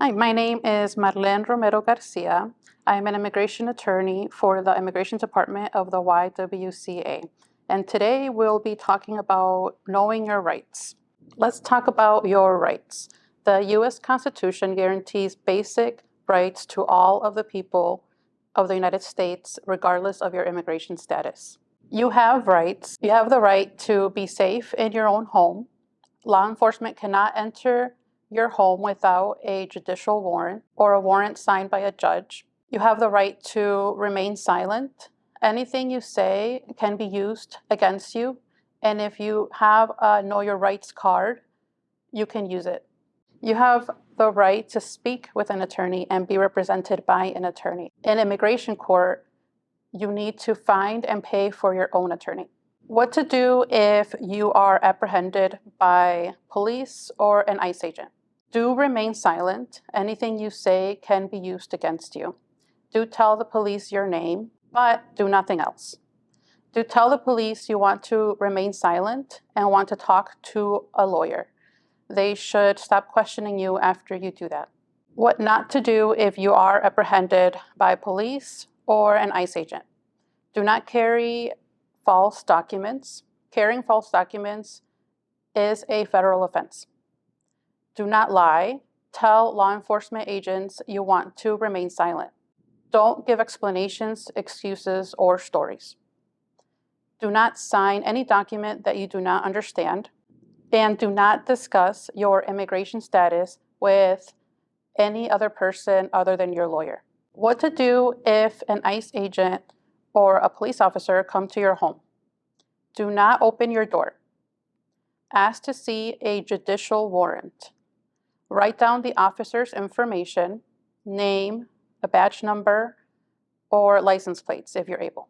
Hi, my name is Marlén Romero Garcia. I'm an immigration attorney for the Immigration Department of the YWCA. And today we'll be talking about knowing your rights. Let's talk about your rights. The U.S. Constitution guarantees basic rights to all of the people of the United States, regardless of your immigration status. You have rights. You have the right to be safe in your own home. Law enforcement cannot enter your home without a judicial warrant or a warrant signed by a judge. You have the right to remain silent. Anything you say can be used against you, and if you have a Know Your Rights card, you can use it. You have the right to speak with an attorney and be represented by an attorney. In immigration court, you need to find and pay for your own attorney. What to do if you are apprehended by police or an ICE agent. Do remain silent. Anything you say can be used against you. Do tell the police your name, but do nothing else. Do tell the police you want to remain silent and want to talk to a lawyer. They should stop questioning you after you do that. What not to do if you are apprehended by police or an ICE agent. Do not carry false documents. Carrying false documents is a federal offense. Do not lie. Tell law enforcement agents you want to remain silent. Don't give explanations, excuses, or stories. Do not sign any document that you do not understand. And do not discuss your immigration status with any other person other than your lawyer. What to do if an ICE agent or a police officer come to your home. Do not open your door. Ask to see a judicial warrant. Write down the officer's information, name, a badge number, or license plates if you're able.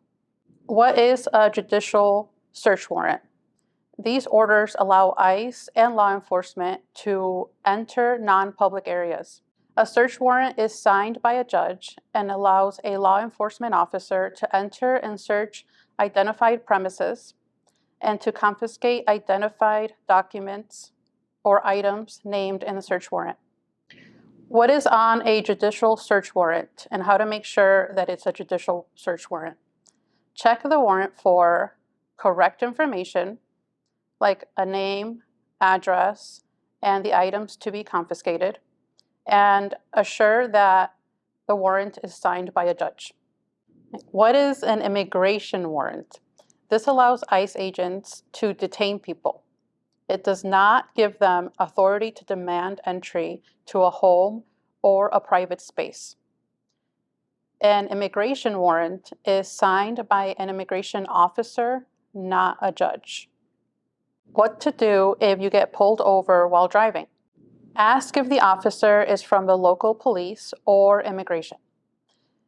What is a judicial search warrant? These orders allow ICE and law enforcement to enter non-public areas. A search warrant is signed by a judge and allows a law enforcement officer to enter and search identified premises and to confiscate identified documents or items named in the search warrant. What is on a judicial search warrant and how to make sure that it's a judicial search warrant? Check the warrant for correct information, like a name, address, and the items to be confiscated, and assure that the warrant is signed by a judge. What is an immigration warrant? This allows ICE agents to detain people. It does not give them authority to demand entry to a home or a private space. An immigration warrant is signed by an immigration officer, not a judge. What to do if you get pulled over while driving? Ask if the officer is from the local police or immigration.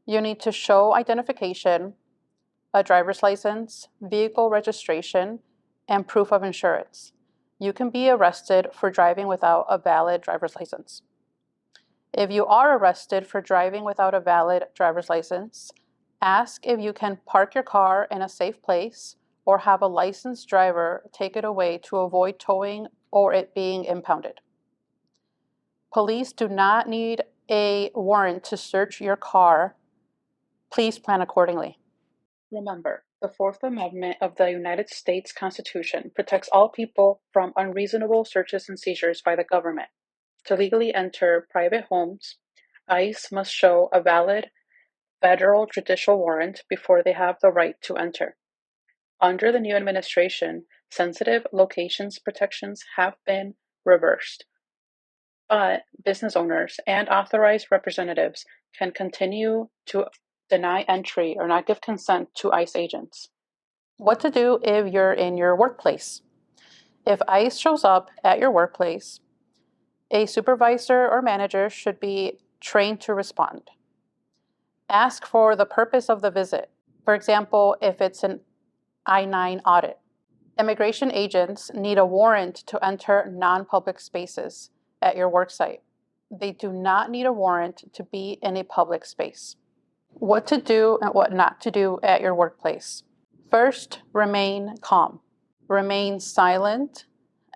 You need to show identification, a driver's license, vehicle registration, and proof of insurance. You can be arrested for driving without a valid driver's license. If you are arrested for driving without a valid driver's license, ask if you can park your car in a safe place or have a licensed driver take it away to avoid towing or it being impounded. Police do not need a warrant to search your car. Please plan accordingly. Remember, the Fourth Amendment of the United States Constitution protects all people from unreasonable searches and seizures by the government. To legally enter private homes, ICE must show a valid federal judicial warrant before they have the right to enter. Under the new administration, sensitive locations protections have been reversed, but business owners and authorized representatives can continue to deny entry or not give consent to ICE agents. What to do if you're in your workplace? If ICE shows up at your workplace, a supervisor or manager should be trained to respond. Ask for the purpose of the visit. For example, if it's an I-9 audit. Immigration agents need a warrant to enter non-public spaces at your worksite. They do not need a warrant to be in a public space. What to do and what not to do at your workplace. First, remain calm. Remain silent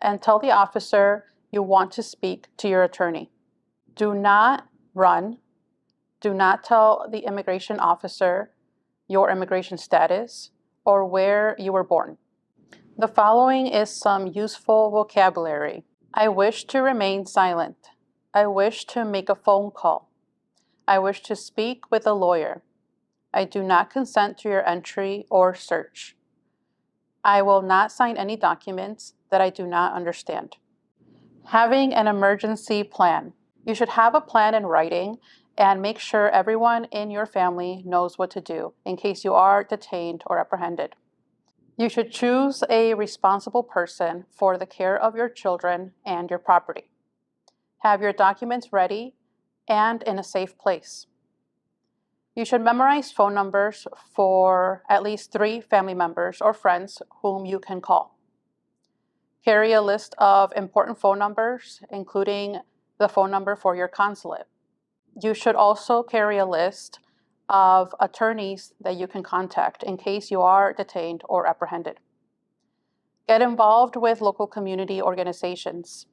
and tell the officer you want to speak to your attorney. Do not run. Do not tell the immigration officer your immigration status or where you were born. The following is some useful vocabulary. I wish to remain silent. I wish to make a phone call. I wish to speak with a lawyer. I do not consent to your entry or search. I will not sign any documents that I do not understand. Having an emergency plan. You should have a plan in writing and make sure everyone in your family knows what to do in case you are detained or apprehended. You should choose a responsible person for the care of your children and your property. Have your documents ready and in a safe place. You should memorize phone numbers for at least 3 family members or friends whom you can call. Carry a list of important phone numbers, including the phone number for your consulate. You should also carry a list of attorneys that you can contact in case you are detained or apprehended. Get involved with local community organizations.